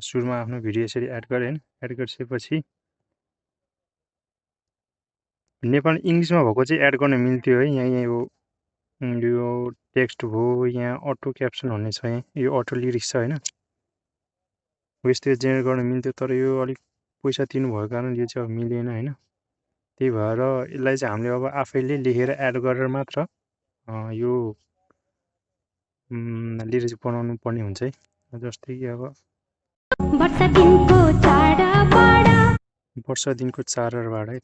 सुरुमा आफ्नो भिडियो यसरी एड गरेँ हैन। एड गरिसकेपछि नेपाल इङ्ग्लिसमा भएको चाहिँ एड गर्न मिल्थ्यो है। यहाँ यो टेक्स्ट भयो, यहाँ अटो क्याप्सन भन्ने छ, यहाँ यो अटो लिरिक्स छ हैन। हो यस्तो जेनेरेट गर्न मिल्थ्यो, तर यो अलिक पैसा तिर्नु भएको कारण यो चाहिँ अब मिलेन हैन। त्यही भएर यसलाई चाहिँ हामीले अब आफैले लेखेर एड गरेर मात्र यो लिरिक्स बनाउनु पर्ने हुन्छ है। जस्तै कि अब वर्ष दिनको चाडबाड है।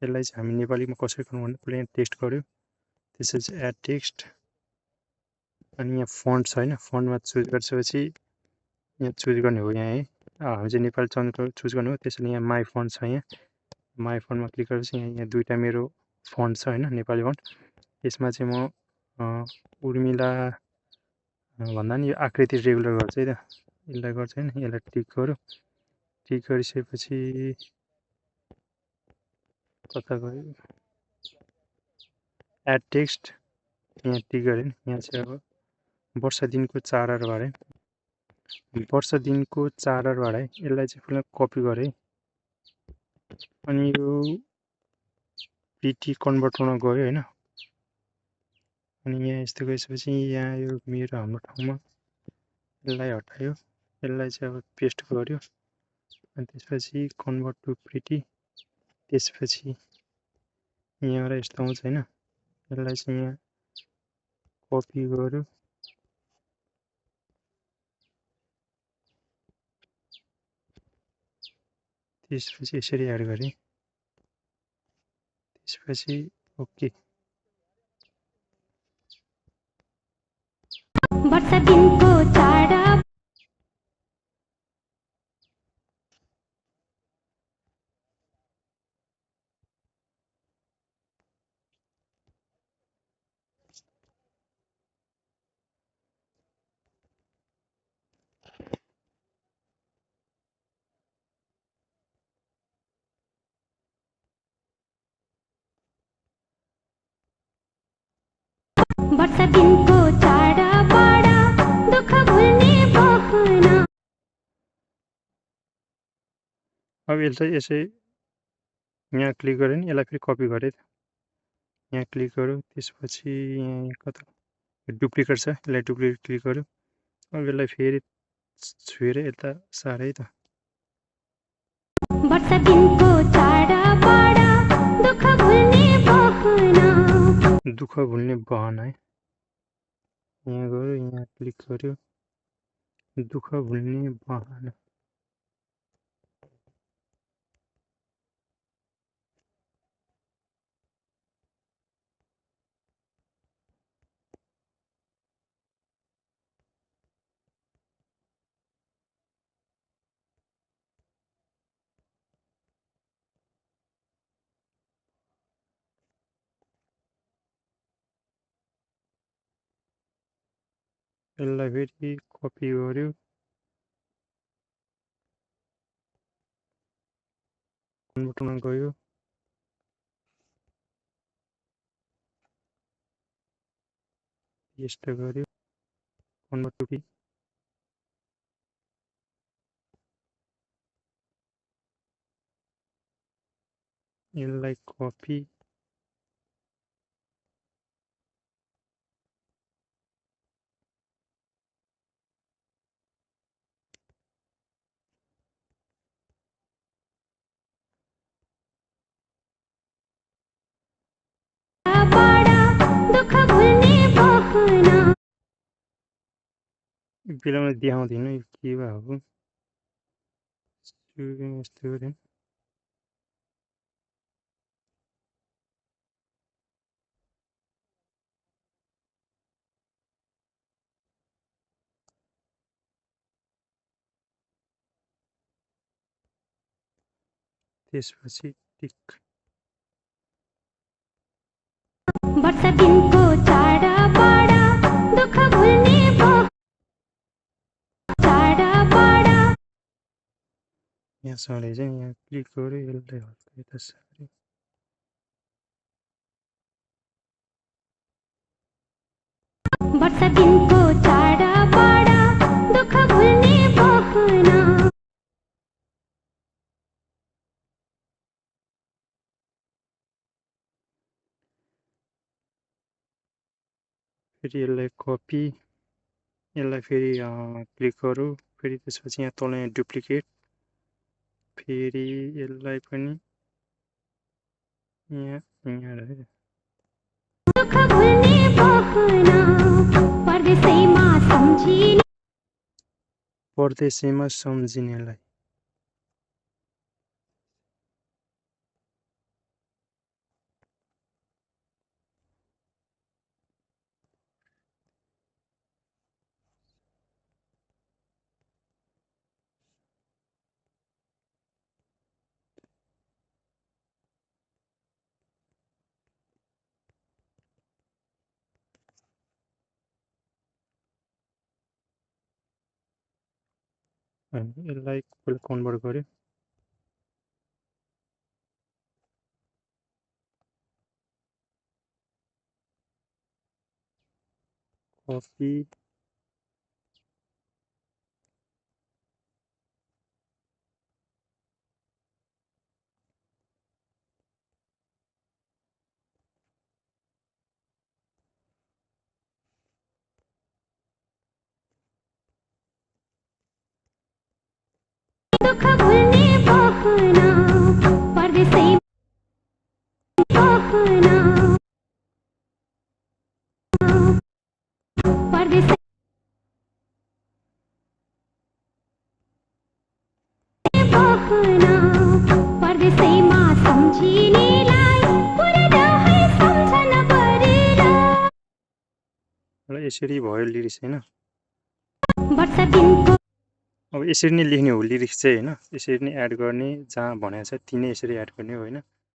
यसलाई चाहिँ हामी नेपालीमा कसरी गर्नु भने प्लेन टेक्स्ट गर्यो, त्यसपछि एड टेक्स्ट, अनि यहाँ फन्ट छ हैन। फन्टमा चुज गरिसकेपछि यहाँ चुज गर्ने हो यहाँ है। हामी चाहिँ नेपाली चुज गर्ने हो। त्यसैले यहाँ माई फन्ट छ, यहाँ माई फन्टमा क्लिक गरेपछि यहाँ दुईटा मेरो फन्ट छ हैन, नेपाली फन्ट। यसमा चाहिँ म उर्मिला भन्दा नि यो आकृति रेगुलर गर्छु है त। यसलाई गर्छु हैन, यसलाई टिक गरौँ। टिक गरिसकेपछि कता गयो एड टेक्स्ट, यहाँ टिक गरेँ। यहाँ चाहिँ अब वर्ष दिनको चाडबाड है, वर्ष दिनको चाडबाड है। यसलाई चाहिँ पहिला कपी गरेँ, अनि यो पिटी कन्भर्ट हुन गयो हैन। अनि यहाँ यस्तो गइसकेपछि यहाँ यो मेरो हाम्रो ठाउँमा यसलाई हटायो, यसलाई चाहिँ अब पेस्ट गर्यो, अनि त्यसपछि कन्भर्ट टु पिटी, त्यसपछि यहाँबाट यस्तो आउँछ हैन। यसलाई चाहिँ यहाँ कपी गर्यो, त्यसपछि यसरी एड गरेँ, त्यसपछि ओके। वर्ष दिनको चाड वर्ष दिनको चाडबाड दुःख भुल्ने बहना। अब यसलाई यसै यहाँ क्लिक गरेँ नि, यसलाई फेरि कपी गरेँ, यहाँ क्लिक गऱ्यो, त्यसपछि यहाँ कता डुप्लिकेट छ, यसलाई डुप्लिकेट क्लिक गऱ्यो। अब यसलाई फेरि छुएर यता सारै त वर्ष दिनको चाडबाड दुःख भुल्ने बहना, दुःख भुल्ने बहना है। यहाँ गयो, यहाँ क्लिक गर्यो, दुःख भुल्ने बहना। यसलाई फेरि कपी गर्यो, कन्भर्टमा गयो, पेस्ट गर्यो, कन्भर्ट टु पी, यसलाई कपी, बेलामा देखाउँदिनँ यो के भयो यस्तो गरेँ। त्यसपछि टिक वर्ष दिनको चाडबाड दुःख भुल्ने चाडबाड, यहाँ सधैँ चाहिँ यहाँ क्लिक गऱ्यो, यसलाई हल्का यता सार्यो, वर्ष दिनको चाडबाड दुःख भुल्ने बहना। फेरि यसलाई कपी, यसलाई फेरि क्लिक गरौँ, फेरि त्यसपछि यहाँ तल यहाँ डुप्लिकेट, फेरि यसलाई पनि यहाँ राखेँ। परदेशैमा सम्झिनेलाई यसलाई पहिला कन्भर्ट गर्यो, कपी, यसरी भयो लिरिक्स हैन। अब यसरी नै लेख्ने हो लिरिक्स चाहिँ हैन, यसरी नै एड गर्ने, जहाँ भनेको छ त्यही नै यसरी एड गर्ने हो हैन।